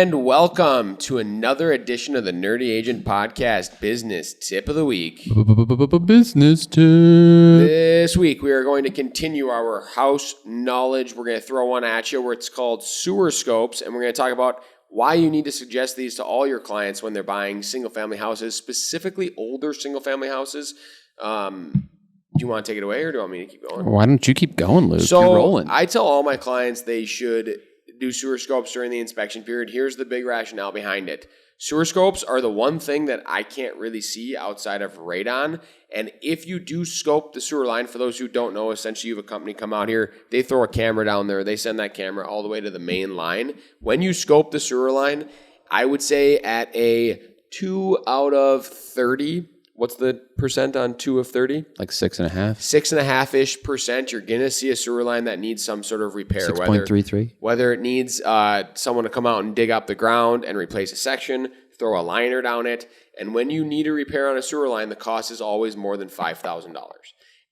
And welcome to another edition of the Nerdy Agent Podcast Business Tip of the Week. Business tip. This week we are going to continue our house knowledge. We're going to throw one at you where it's called sewer scopes, and we're going to talk about why you need to suggest these to all your clients when they're buying single-family houses, specifically older single-family houses. Do you want to take it away, or do you want me to keep going? Why don't you keep going, Luke? So you're rolling. I tell all my clients they should do sewer scopes during the inspection period. Here's the big rationale behind it. Sewer scopes are the one thing that I can't really see outside of radon. And if you do scope the sewer line, for those who don't know, essentially you have a company come out here, they throw a camera down there, they send that camera all the way to the main line. When you scope the sewer line, I would say at a 2 out of 30, what's the percent on 2 of 30? Like 6.5? 6.5-ish percent, you're going to see a sewer line that needs some sort of repair. 6.33? Whether it needs someone to come out and dig up the ground and replace a section, throw a liner down it. And when you need a repair on a sewer line, the cost is always more than $5,000.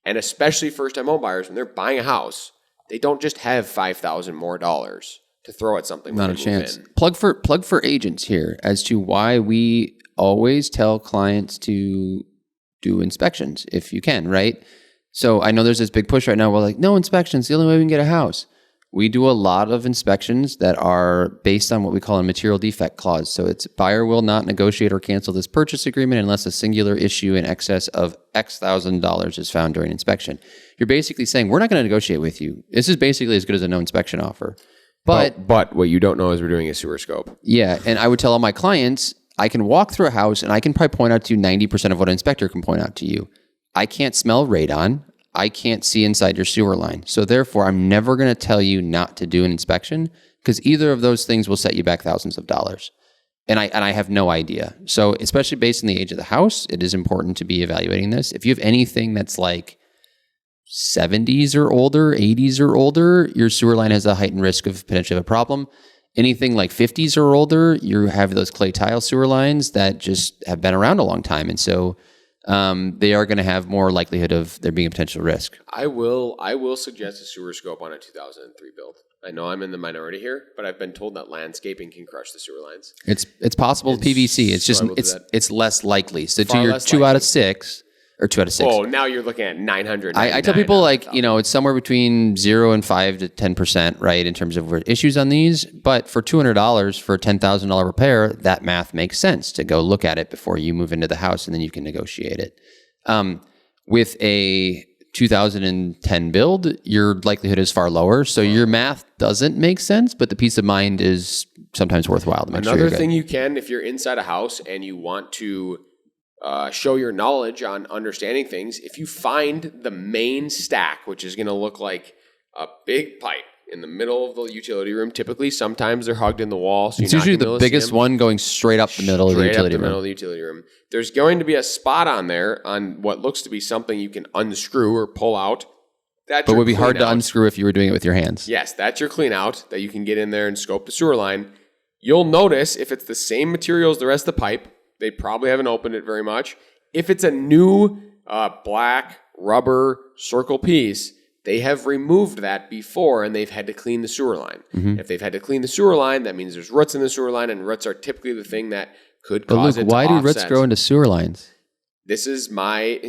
And especially first-time home buyers, when they're buying a house, they don't just have $5,000 more dollars to throw at something. Not a chance. Plug for agents here as to why we always tell clients to do inspections if you can, right? So I know there's this big push right now. We're like, no inspections, the only way we can get a house. We do a lot of inspections that are based on what we call a material defect clause. So it's buyer will not negotiate or cancel this purchase agreement unless a singular issue in excess of X thousand dollars is found during inspection. You're basically saying, we're not going to negotiate with you. This is basically as good as a no inspection offer. But what you don't know is we're doing a sewer scope. Yeah, and I would tell all my clients, I can walk through a house and I can probably point out to you 90% of what an inspector can point out to you. I can't smell radon. I can't see inside your sewer line. So therefore, I'm never going to tell you not to do an inspection because either of those things will set you back thousands of dollars. And I have no idea. So especially based on the age of the house, it is important to be evaluating this. If you have anything that's like 70s or older, 80s or older, your sewer line has a heightened risk of potentially a problem. Anything like 50s or older, you have those clay tile sewer lines that just have been around a long time. And so they are going to have more likelihood of there being a potential risk. I will suggest a sewer scope on a 2003 build. I know I'm in the minority here, but I've been told that landscaping can crush the sewer lines. It's possible with PVC. It's just it's less likely. So to your 2 out of 6. Or 2 out of 6. Oh, now you're looking at 900. I tell people like, it's somewhere between 0 and 5 to 10%, right, in terms of issues on these. But for $200 for a $10,000 repair, that math makes sense to go look at it before you move into the house, and then you can negotiate it. With a 2010 build, your likelihood is far lower, so your math doesn't make sense, but the peace of mind is sometimes worthwhile to make sure you're good. Another thing you can, if you're inside a house and you want to show your knowledge on understanding things, if you find the main stack, which is going to look like a big pipe in the middle of the utility room, typically sometimes they're hugged in the wall. So it's usually the biggest one going straight up the middle of the utility room. There's going to be a spot on there on what looks to be something you can unscrew or pull out. But it would be hard to unscrew if you were doing it with your hands. Yes, that's your clean out that you can get in there and scope the sewer line. You'll notice if it's the same material as the rest of the pipe, they probably haven't opened it very much. If it's a new black rubber circle piece, they have removed that before and they've had to clean the sewer line. Mm-hmm. If they've had to clean the sewer line, that means there's roots in the sewer line, and roots are typically the thing that could cause it to why offset. do roots grow into sewer lines? This is my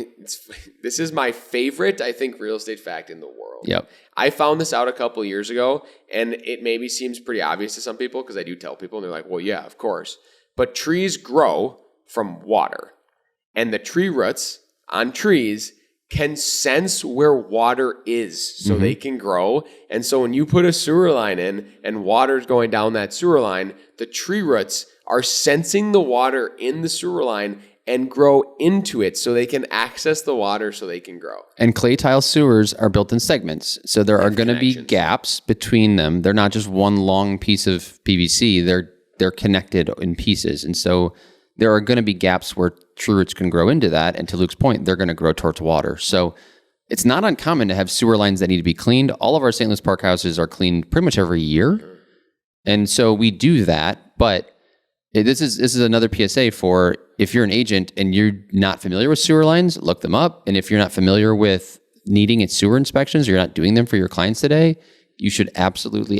favorite, I think, real estate fact in the world. Yep. I found this out a couple of years ago, and it maybe seems pretty obvious to some people because I do tell people, and they're like, well, yeah, of course. But trees grow from water, and the tree roots on trees can sense where water is so they can grow. And so when you put a sewer line in and water's going down that sewer line, the tree roots are sensing the water in the sewer line and grow into it so they can access the water so they can grow. And clay tile sewers are built in segments. So there are going to be gaps between them. They're not just one long piece of PVC. They're connected in pieces. And so there are going to be gaps where tree roots can grow into that. And to Luke's point, they're going to grow towards water. So it's not uncommon to have sewer lines that need to be cleaned. All of our St. Louis park houses are cleaned pretty much every year. And so we do that. But this is another PSA for if you're an agent and you're not familiar with sewer lines, look them up. And if you're not familiar with needing sewer inspections, or you're not doing them for your clients today, you should absolutely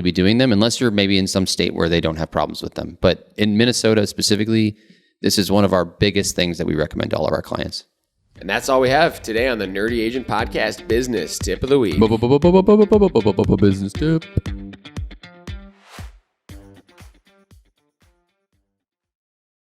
be doing them, unless you're maybe in some state where they don't have problems with them. But in Minnesota specifically, this is one of our biggest things that we recommend to all of our clients. And that's all we have today on the Nerdy Agent Podcast Business Tip of the Week. Business tip.